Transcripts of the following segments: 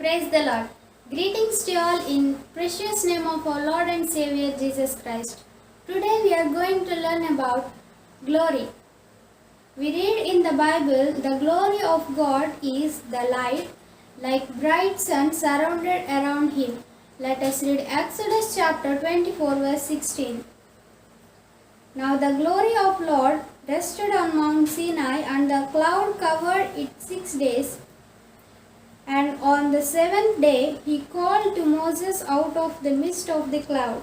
Praise the Lord. Greetings to all in precious name of our Lord and Savior Jesus Christ. Today we are going to learn about glory. We read in the Bible, the glory of God is the light, like bright sun surrounded around him. Let us read Exodus chapter 24 verse 16. Now the glory of Lord rested on Mount Sinai, and the cloud covered it 6 days. And on the seventh day he called to Moses out of the midst of the cloud.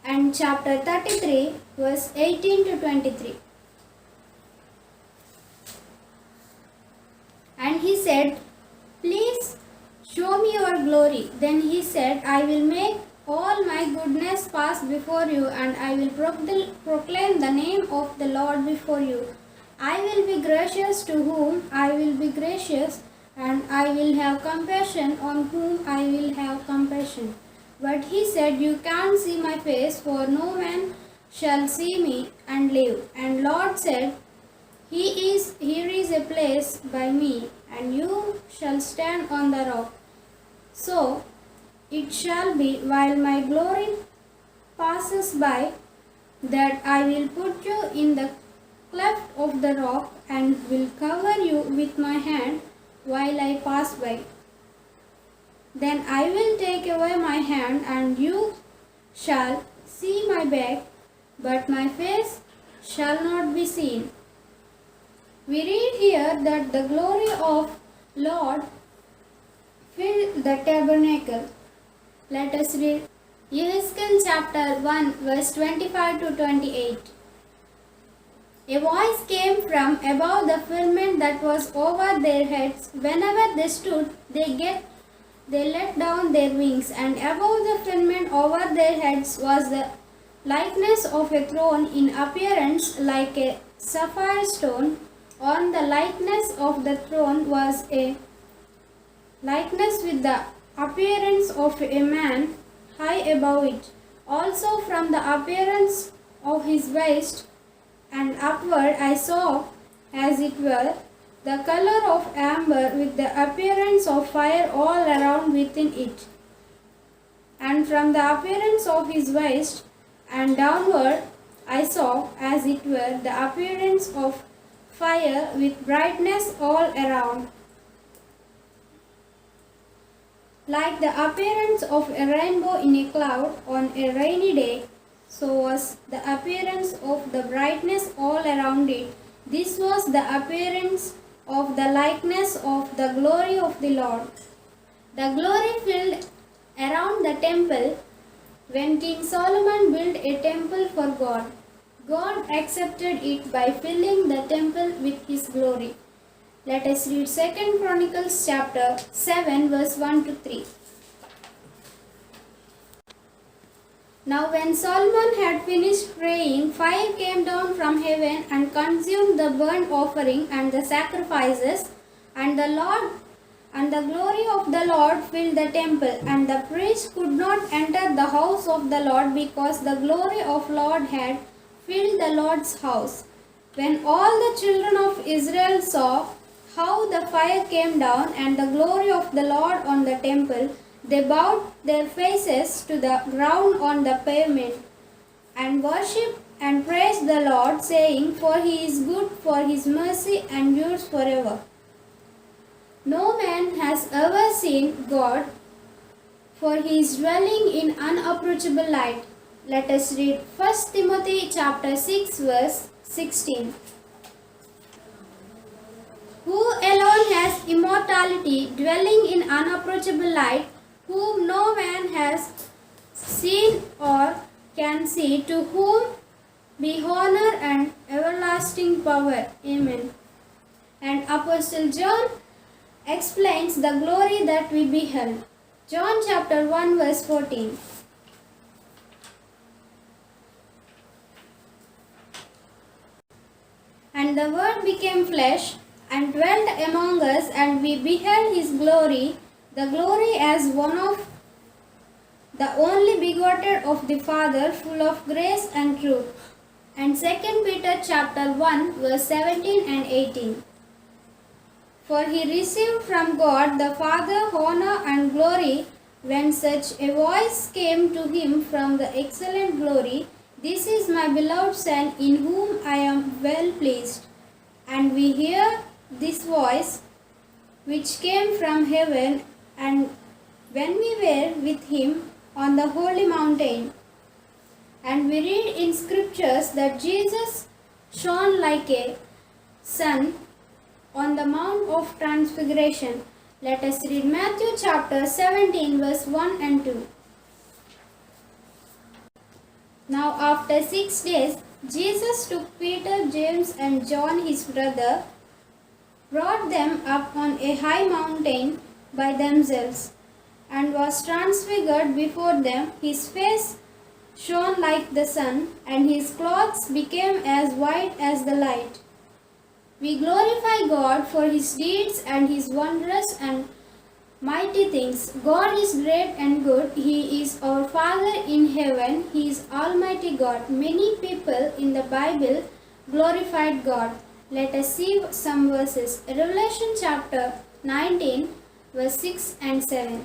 And chapter 33 verse 18 to 23. And he said, "Please show me your glory." Then he said, "I will make all my goodness pass before you, and I will proclaim the name of the Lord before you. I will be gracious to whom I will be gracious, and I will have compassion on whom I will have compassion." But he said, "You can't see my face, for no man shall see me and live." And Lord said, Here is a place by me, and you shall stand on the rock. So it shall be, while my glory passes by, that I will put you in the cleft of the rock, and will cover you with my hand while I pass by. Then I will take away my hand, and you shall see my back, but my face shall not be seen. We read here that the glory of Lord filled the tabernacle. Let us read Ezekiel chapter 1 verse 25 to 28. A voice came from above the firmament that was over their heads. Whenever they stood, they let down their wings, and above the firmament over their heads was the likeness of a throne, in appearance like a sapphire stone. On the likeness of the throne was a likeness with the appearance of a man high above it. Also from the appearance of his waist and upward I saw, as it were, the color of amber, with the appearance of fire all around within it. And from the appearance of his waist and downward I saw, as it were, the appearance of fire with brightness all around. Like the appearance of a rainbow in a cloud on a rainy day, so was the appearance of the brightness all around it. This was the appearance of the likeness of the glory of the Lord. The glory filled around the temple when King Solomon built a temple for God. God accepted it by filling the temple with his glory. Let us read 2 Chronicles chapter 7 verse 1 to 3. Now when Solomon had finished praying, fire came down from heaven and consumed the burnt offering and the sacrifices, and the glory of the Lord filled the temple, and the priest could not enter the house of the Lord, because the glory of Lord had filled the Lord's house. When all the children of Israel saw how the fire came down and the glory of the Lord on the temple, they bowed their faces to the ground on the pavement, and worshipped and praised the Lord, saying, "For he is good, for his mercy endures forever." No man has ever seen God, for he is dwelling in unapproachable light. Let us read 1 Timothy chapter 6 verse 16. Who alone has immortality, dwelling in unapproachable light, whom no man has seen or can see, to whom be honor and everlasting power. Amen. And Apostle John explains the glory that we beheld. John chapter 1 verse 14. And the Word became flesh and dwelt among us, and we beheld his glory, the glory as one of the only begotten of the Father, full of grace and truth. And 2 Peter chapter 1 verse 17 and 18. For he received from God the Father honor and glory when such a voice came to him from the excellent glory, "This is my beloved Son, in whom I am well pleased." And we hear this voice which came from heaven, and when we were with him on the holy mountain. And we read in scriptures that Jesus shone like a sun on the Mount of Transfiguration. Let us read Matthew chapter 17 verse 1 and 2. Now after 6 days, Jesus took Peter, James and John his brother, brought them up on a high mountain by themselves, and was transfigured before them. His face shone like the sun, and his clothes became as white as the light. We glorify God for his deeds and his wondrous and mighty things. God is great and good. He is our Father in heaven. He is Almighty God. Many people in the Bible glorified God. Let us see some verses. Revelation chapter 19 verse 6 and 7.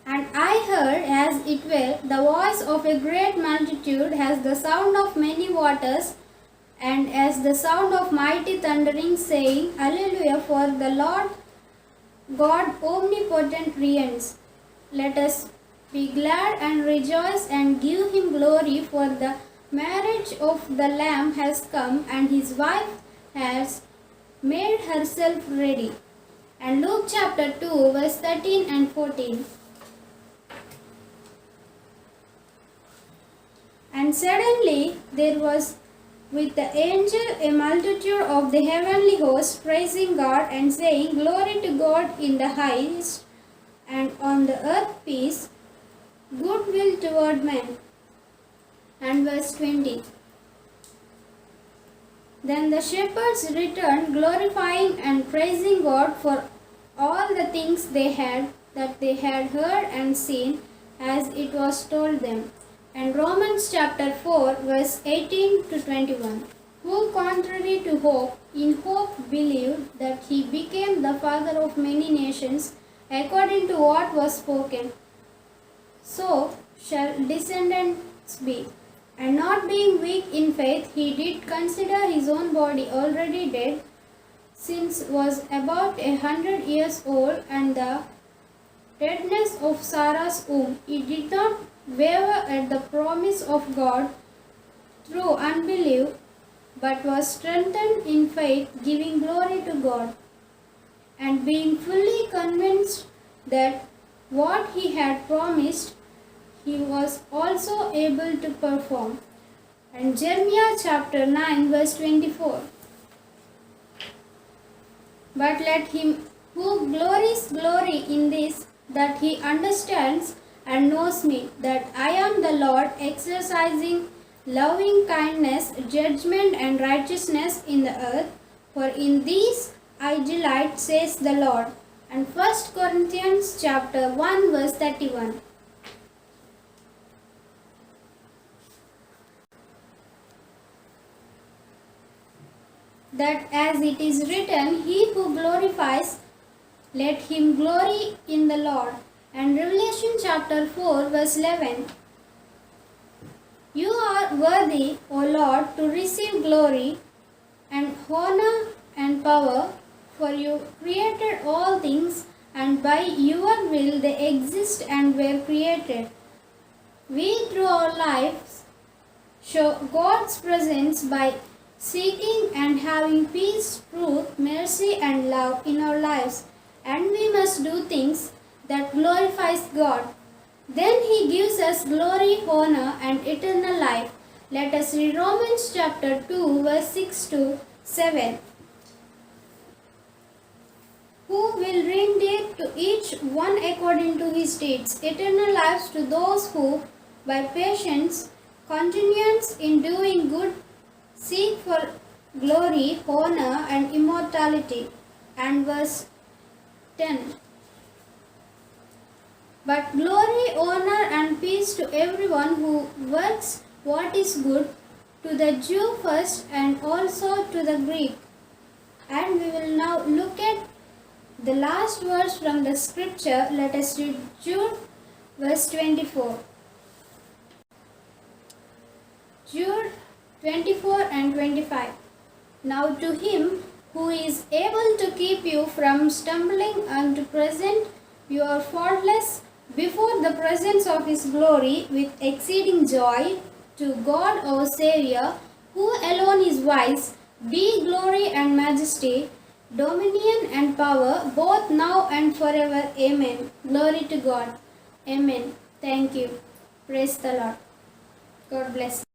And I heard, as it were, the voice of a great multitude, as the sound of many waters, and as the sound of mighty thundering, saying, Alleluia, for the Lord God omnipotent reigns. Let us be glad and rejoice and give him glory, for the marriage of the Lamb has come, and his wife has made herself ready. And Luke chapter 2 verse 13 and 14. And suddenly there was with the angel a multitude of the heavenly host, praising God and saying, Glory to God in the highest, and on the earth peace, goodwill toward men. And verse 20. Then the shepherds returned, glorifying and praising God for all the things they had heard and seen, as it was told them. And Romans chapter 4 verse 18 to 21. Who contrary to hope, in hope believed that he became the father of many nations, according to what was spoken, so shall descendants be. And not being weak in faith, he did consider his own body already dead, since was about 100 years old, and the deadness of Sarah's womb. He did not waver at the promise of God through unbelief, but was strengthened in faith, giving glory to God, and being fully convinced that what he had promised, he was also able to perform. And Jeremiah chapter 9 verse 24. But let him who glories glory in this, that he understands and knows me, that I am the Lord, exercising loving kindness, judgment and righteousness in the earth. For in these I delight, says the Lord. And 1 Corinthians chapter 1 verse 31. That as it is written, he who glorifies, let him glory in the Lord. And Revelation chapter 4 verse 11. You are worthy, O Lord, to receive glory and honor and power, for you created all things, and by your will they exist and were created. We through our lives show God's presence by seeking and having peace, truth, mercy and love in our lives, and we must do things that glorifies God. Then he gives us glory, honor and eternal life. Let us read Romans chapter 2 verse 6 to 7. Who will render to each one according to his deeds, eternal lives to those who, by patience, continuance in doing good, seek for glory, honor and immortality. And verse 10. But glory, honor and peace to everyone who works what is good, to the Jew first and also to the Greek. And we will now look at the last verse from the scripture. Let us read Jude verse 24. Jude 24 and 25. Now to him who is able to keep you from stumbling and to present you are faultless before the presence of his glory with exceeding joy, to God our Saviour, who alone is wise, be glory and majesty, dominion and power, both now and forever. Amen. Glory to God. Amen. Thank you. Praise the Lord. God bless.